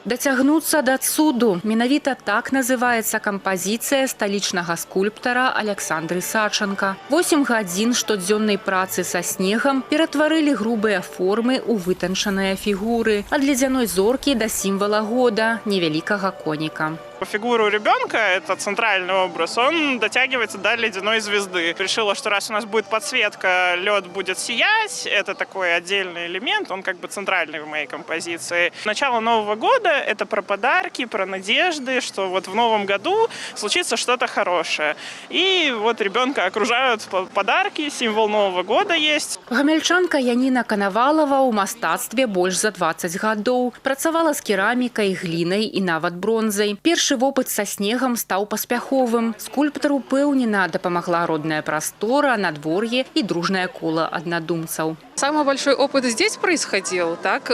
Дацягнуцца да цуду. Менавіта так называецца кампазіцыя сталічнага скульптара Александры Сачанка. 8 гадзін штодзённай працы са снегам ператварылі грубыя формы ў вытанчаныя фігуры. Ад ледзяной зоркі да сімвала года – невялікага коніка. Фигуру ребенка, это центральный образ, он дотягивается до ледяной звезды. Решила, что раз у нас будет подсветка, лед будет сиять, это такой отдельный элемент, он как бы центральный в моей композиции. Начало Нового года – это про подарки, про надежды, что вот в Новом году случится что-то хорошее. И вот ребенка окружают подарки, символ Нового года есть. Гамяльчанка Яніна Канавалова ў мастацтве больш за 20 гадоў. Працавала з керамікай, глінай і нават бронзай. Першы вопыт са снегам стаў паспяховым. Скульптар упэўнена, дапамагла родная прастора, надвор'е і дружнае кола аднадумцаў. Самый большой опыт здесь происходил. Так?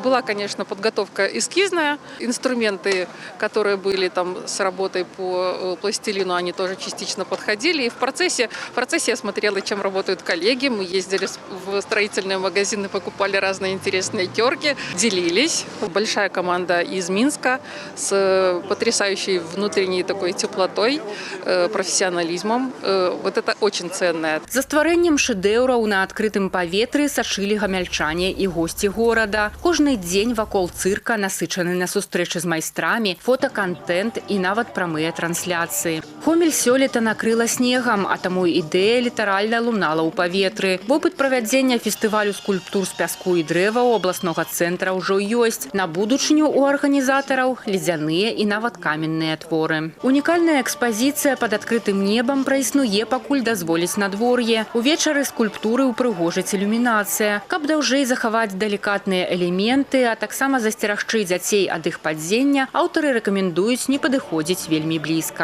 Была, конечно, подготовка эскизная. Инструменты, которые были там с работой по пластилину, они тоже частично подходили. И в процессе я смотрела, чем работают коллеги. Мы ездили в строительные магазины, покупали разные интересные терки, делились. Большая команда из Минска с потрясающей внутренней такой теплотой, профессионализмом. Вот это очень ценное. За стварэннем шэдэўраў на адкрытым паветры сачылі гамяльчане і госці горада. Кожны дзень вакол цырка насычаны на сустрэчы з майстрамі, фотакантэнт і нават прамыя трансляцыі. Гомель сёлета накрыла снегам, а таму ідэя літаральна лунала ў паветры. Вопыт правядзення фестывалю скульптур з пяску і дрэва ў абласнога цэнтра ўжо ёсць. На будучыню у арганізатараў ледзяныя і нават каменныя творы. Унікальная экспазіцыя пад адкрытым небам праіснуе, пакуль дазволіць надвор'е. Увечары скульптуры ўпрыгожаць ілюмінацыя. Каб даўжэй захаваць далікатныя элементы, а таксама засцерагчы дзяцей ад іх падзення, аўтары рэкамендуюць не падыходзіць вельмі блізка.